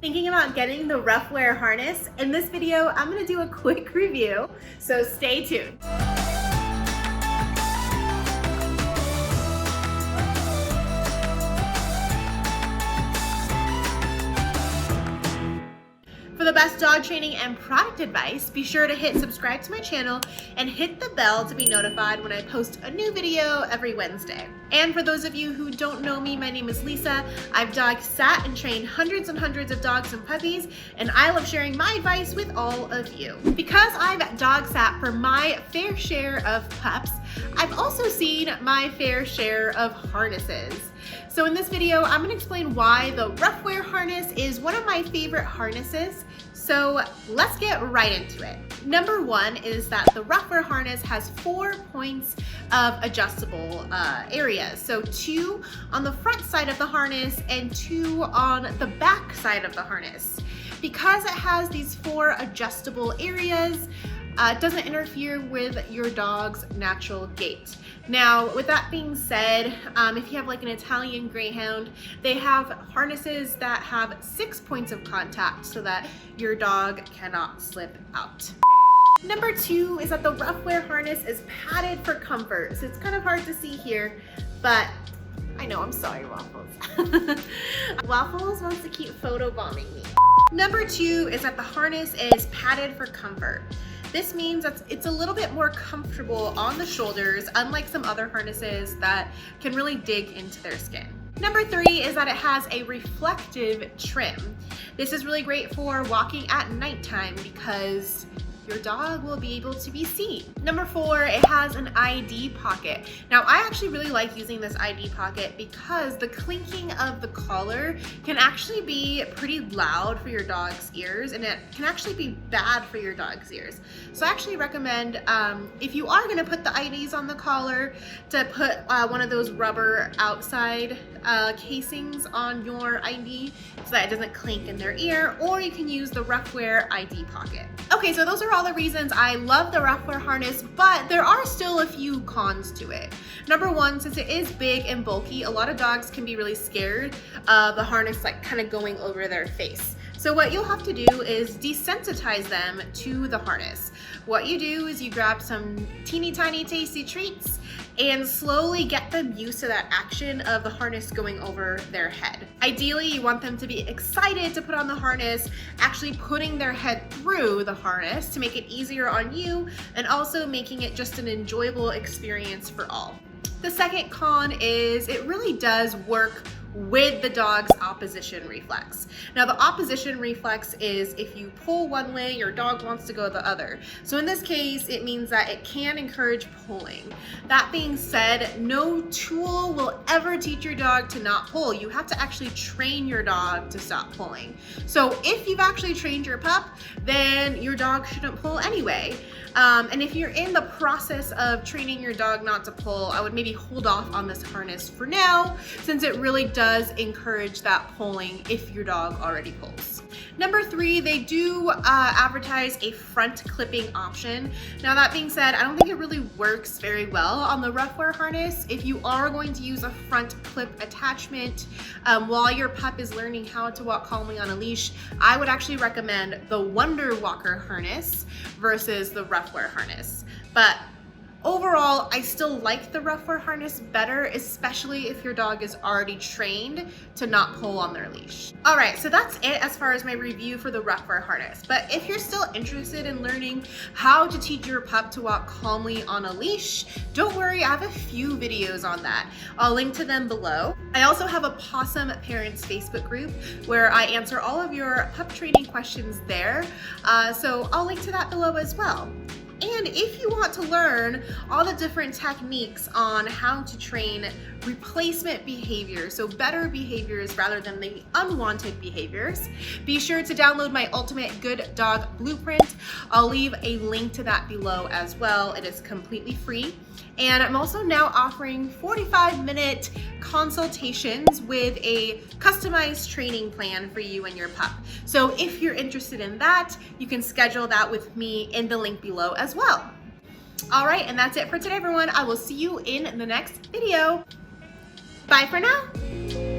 Thinking about getting the Ruffwear harness? In this video, I'm going to do a quick review, so stay tuned. For the best dog training and product advice, be sure to hit subscribe to my channel and hit the bell to be notified when I post a new video every Wednesday. And for those of you who don't know me, my name is Lisa. I've dog sat and trained hundreds and hundreds of dogs and puppies, and I love sharing my advice with all of you. Because I've dog sat for my fair share of pups, I've also seen my fair share of harnesses. So in this video, I'm going to explain why the Ruffwear harness is one of my favorite harnesses. So let's get right into it. Number one is that the Ruffwear harness has 4 points of adjustable areas. So 2 on the front side of the harness and 2 on the back side of the harness. Because it has these 4 adjustable areas, it doesn't interfere with your dog's natural gait. Now, with that being said, if you have like an Italian Greyhound, they have harnesses that have 6 points of contact so that your dog cannot slip out. Number 2 is that the Ruffwear harness is padded for comfort. So it's kind of hard to see here, but I know, I'm sorry, Waffles. Waffles wants to keep photobombing me. Number 2 is that the harness is padded for comfort. This means that it's a little bit more comfortable on the shoulders, unlike some other harnesses that can really dig into their skin. Number 3 is that it has a reflective trim. This is really great for walking at nighttime because your dog will be able to be seen. Number 4, it has an ID pocket. Now, I actually really like using this ID pocket because the clinking of the collar can actually be pretty loud for your dog's ears, and it can actually be bad for your dog's ears. So I actually recommend, if you are gonna put the IDs on the collar, to put one of those rubber outside casings on your ID so that it doesn't clink in their ear, or you can use the Ruffwear ID pocket. Okay, so those are all the reasons I love the Ruffwear harness, but there are still a few cons to it. Number 1, since it is big and bulky, a lot of dogs can be really scared of the harness like kind of going over their face. So what you'll have to do is desensitize them to the harness. What you do is you grab some teeny tiny tasty treats and slowly get them used to that action of the harness going over their head. Ideally, you want them to be excited to put on the harness, actually putting their head through the harness to make it easier on you, and also making it just an enjoyable experience for all. The second con is it really does work with the dog's opposition reflex. Now, the opposition reflex is if you pull one way, your dog wants to go the other. So in this case, it means that it can encourage pulling. That being said, no tool will ever teach your dog to not pull. You have to actually train your dog to stop pulling. So if you've actually trained your pup, then your dog shouldn't pull anyway. And if you're in the process of training your dog not to pull, I would maybe hold off on this harness for now, since it really does encourage that pulling if your dog already pulls. Number 3, they do advertise a front clipping option. Now, that being said, I don't think it really works very well on the Ruffwear harness. If you are going to use a front clip attachment while your pup is learning how to walk calmly on a leash, I would actually recommend the Wonder Walker harness versus the Ruffwear harness. But overall, I still like the Ruffwear harness better, especially if your dog is already trained to not pull on their leash. All right, so that's it as far as my review for the Ruffwear harness. But if you're still interested in learning how to teach your pup to walk calmly on a leash, don't worry, I have a few videos on that. I'll link to them below. I also have a Possum Parents Facebook group where I answer all of your pup training questions there. So I'll link to that below as well. And if you want to learn all the different techniques on how to train replacement behavior, so better behaviors rather than the unwanted behaviors, be sure to download my Ultimate Good Dog Blueprint. I'll leave a link to that below as well. It is completely free. And I'm also now offering 45-minute consultations with a customized training plan for you and your pup. So if you're interested in that, you can schedule that with me in the link below as well. All right, and that's it for today, everyone. I will see you in the next video. Bye for now.